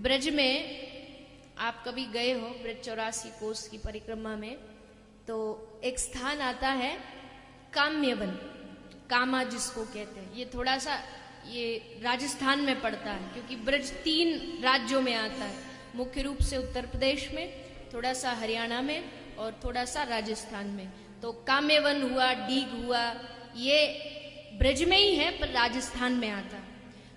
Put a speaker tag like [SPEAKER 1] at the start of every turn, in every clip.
[SPEAKER 1] ब्रज में आप कभी गए हो ब्रज 84 कोस की परिक्रमा में, तो एक स्थान आता है काम्यवन, कामा जिसको कहते हैं। ये थोड़ा सा ये राजस्थान में पड़ता है, क्योंकि ब्रज 3 राज्यों में आता है, मुख्य रूप से उत्तर प्रदेश में, थोड़ा सा हरियाणा में और थोड़ा सा राजस्थान में। तो काम्यवन हुआ, डीग हुआ, ये ब्रज में ही है पर राजस्थान में आता है।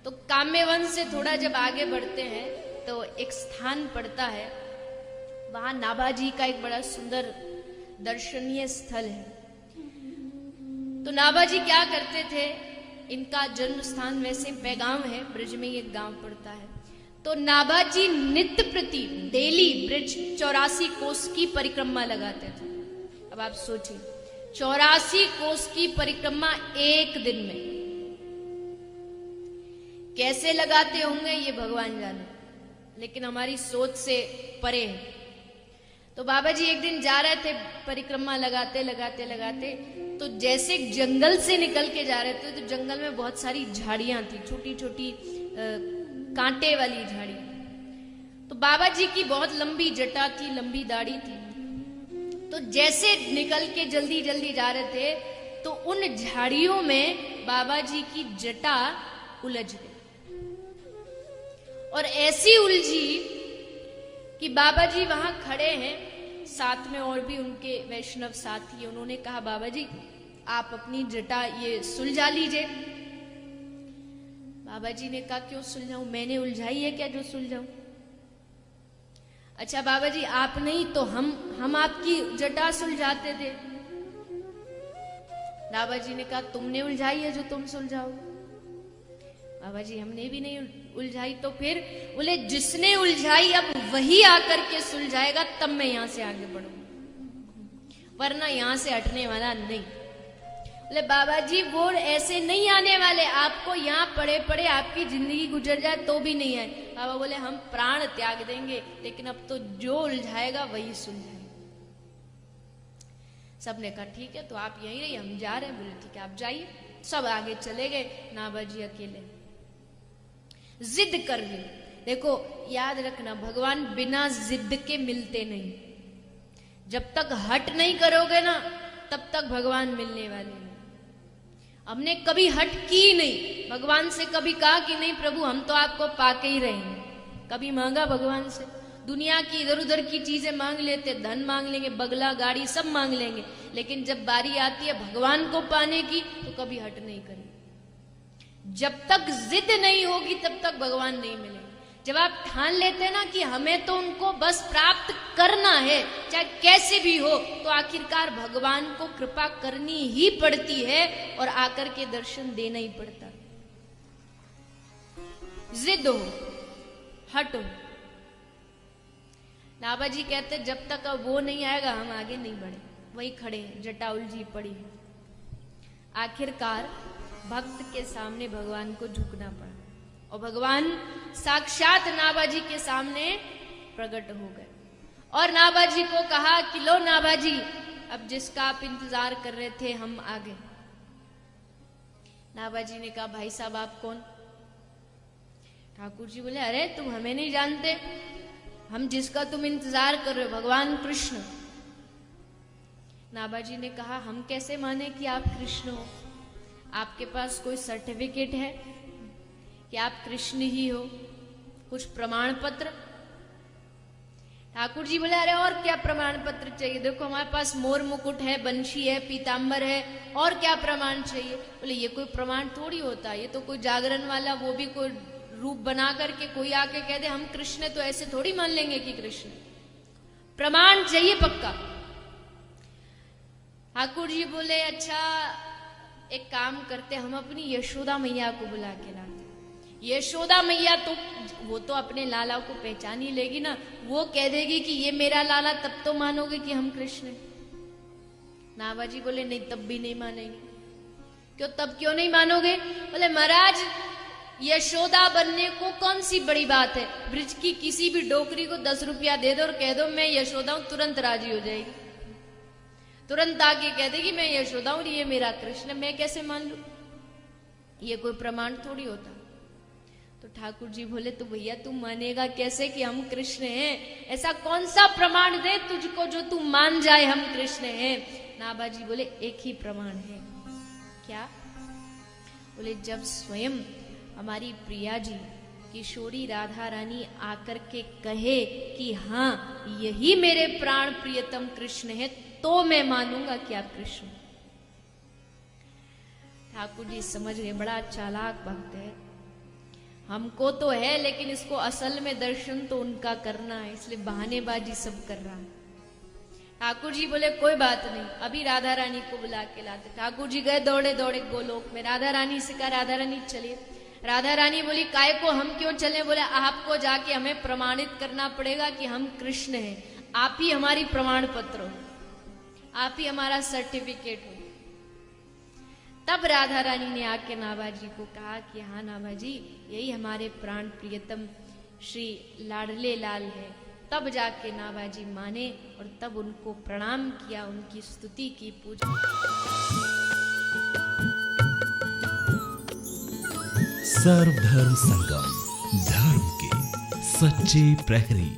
[SPEAKER 1] तो काम्यवन से थोड़ा जब आगे बढ़ते हैं तो एक स्थान पड़ता है, वहां नाभाजी का एक बड़ा सुंदर दर्शनीय स्थल है। तो नाभाजी क्या करते थे, इनका जन्म स्थान वैसे पैगाम है, ब्रज में एक गांव पड़ता है। तो नाभाजी नित्य प्रति डेली ब्रज 84 कोस की परिक्रमा लगाते थे। अब आप सोचिए 84 कोस की परिक्रमा एक दिन में कैसे लगाते होंगे ये भगवान जाने, लेकिन हमारी सोच से परे है। तो बाबा जी एक दिन जा रहे थे परिक्रमा लगाते लगाते लगाते, तो जैसे जंगल से निकल के जा रहे थे तो जंगल में बहुत सारी झाड़ियां थी, छोटी छोटी कांटे वाली झाड़ी। तो बाबा जी की बहुत लंबी जटा थी, लंबी दाढ़ी थी। तो जैसे निकल के जल्दी जल्दी जा रहे थे तो उन झाड़ियों में बाबा जी की जटा उलझ गई, और ऐसी उलझी कि बाबा जी वहां खड़े हैं, साथ में और भी उनके वैष्णव साथी। उन्होंने कहा बाबा जी आप अपनी जटा ये सुलझा लीजिए। बाबा जी ने कहा क्यों सुलझाऊं, मैंने उलझाई है क्या जो सुलझाऊं? अच्छा बाबा जी आप नहीं तो हम आपकी जटा सुलझाते थे। बाबा जी ने कहा तुमने उलझाई है जो तुम सुलझाओ। बाबा जी हमने भी नहीं उलझाई। तो फिर बोले जिसने उलझाई अब वही आकर के सुलझाएगा, तब मैं यहां से आगे बढ़ूंगा, वरना यहां से हटने वाला नहीं। बोले बाबा जी वो ऐसे नहीं आने वाले, आपको यहां पड़े पड़े आपकी जिंदगी गुजर जाए तो भी नहीं आए। बाबा बोले हम प्राण त्याग देंगे, लेकिन अब तो जो उलझाएगा वही सुलझाएगा। सबने कहा ठीक है तो आप यहीं रहिए, हम जा रहे हैं। बोले ठीक है आप जाइए। सब आगे चले गए, नाभा जी अकेले जिद कर ली। देखो याद रखना भगवान बिना जिद के मिलते नहीं। जब तक हट नहीं करोगे ना तब तक भगवान मिलने वाले नहीं। हमने कभी हट की नहीं, भगवान से कभी कहा कि नहीं प्रभु हम तो आपको पाके ही रहेंगे। कभी मांगा भगवान से? दुनिया की इधर उधर की चीजें मांग लेते, धन मांग लेंगे, बगला गाड़ी सब मांग लेंगे, लेकिन जब बारी आती है भगवान को पाने की तो कभी हट नहीं करेंगे। जब तक जिद नहीं होगी तब तक भगवान नहीं मिलेंगे। जब आप ठान लेते हैं ना कि हमें तो उनको बस प्राप्त करना है चाहे कैसे भी हो, तो आखिरकार भगवान को कृपा करनी ही पड़ती है और आकर के दर्शन देना ही पड़ता है। जिद हो, हटो। नाभा जी कहते जब तक अब वो नहीं आएगा हम आगे नहीं बढ़े। वही खड़े हैं, जटा उलझी पड़ी है। आखिरकार भक्त के सामने भगवान को झुकना पड़ा और भगवान साक्षात नाभा जी के सामने प्रकट हो गए और नाभा जी को कहा कि लो नाभा जी अब जिसका आप इंतजार कर रहे थे हम आ गए। नाभा जी ने कहा भाई साहब आप कौन? ठाकुर जी बोले अरे तुम हमें नहीं जानते, हम जिसका तुम इंतजार कर रहे हो भगवान कृष्ण। नाभा जी ने कहा हम कैसे माने कि आप कृष्ण हो? आपके पास कोई सर्टिफिकेट है कि आप कृष्ण ही हो? कुछ प्रमाण पत्र? ठाकुर जी बोले अरे और क्या प्रमाण पत्र चाहिए? देखो हमारे पास मोर मुकुट है, बंशी है, पीतांबर है, और क्या प्रमाण चाहिए? बोले ये कोई प्रमाण थोड़ी होता है, ये तो कोई जागरण वाला वो भी कोई रूप बना करके कोई आके कह दे हम कृष्ण, तो ऐसे थोड़ी मान लेंगे कि कृष्ण। प्रमाण चाहिए पक्का। ठाकुर जी बोले अच्छा एक काम करते, हम अपनी यशोदा मैया को बुला के लाते। यशोदा मैया तो वो तो अपने लाला को पहचान ही लेगी ना, वो कह देगी कि ये मेरा लाला, तब तो मानोगे कि हम कृष्ण हैं। नाभा जी बोले नहीं तब भी नहीं मानेंगे। क्यों? तब क्यों नहीं मानोगे? बोले महाराज यशोदा बनने को कौन सी बड़ी बात है? ब्रिज की किसी भी डोकरी को 10 रुपया दे दो और कह दो मैं यशोदा हूं, तुरंत राजी हो जाएगी। तुरंत आके कह देगी मैं यशोदा हूं, ये मेरा कृष्ण, मैं कैसे मान लू? ये कोई प्रमाण थोड़ी होता। तो ठाकुर जी बोले तो भैया तू मानेगा कैसे कि हम कृष्ण हैं? ऐसा कौन सा प्रमाण दे तुझको जो तू मान जाए हम कृष्ण हैं? नाभाजी बोले एक ही प्रमाण है। क्या? बोले जब स्वयं हमारी प्रिया जी किशोरी राधा रानी आकर के कहे कि हाँ यही मेरे प्राण प्रियतम कृष्ण है, तो मैं मानूंगा कि आप कृष्ण। ठाकुर जी समझ गए बड़ा चालाक भक्त है, हमको तो है लेकिन इसको असल में दर्शन तो उनका करना है, इसलिए बहानेबाजी सब कर रहा है। ठाकुर जी बोले कोई बात नहीं, अभी राधा रानी को बुला के लाते। ठाकुर जी गए दौड़े दौड़े गोलोक में, राधा रानी से कहा राधा रानी चलिए। राधा रानी बोली काय को, हम क्यों चले? बोले आपको जाके हमें प्रमाणित करना पड़ेगा कि हम कृष्ण हैं, आप ही हमारी प्रमाण पत्र हो, आप ही हमारा सर्टिफिकेट हो। तब राधा रानी ने आके नाभाजी को कहा कि हाँ नाभाजी यही हमारे प्राण प्रियतम श्री लाडले लाल है। तब जाके नाभाजी माने और तब उनको प्रणाम किया, उनकी स्तुति की, पूजा।
[SPEAKER 2] सर्वधर्म संगम, धर्म के सच्चे प्रहरी।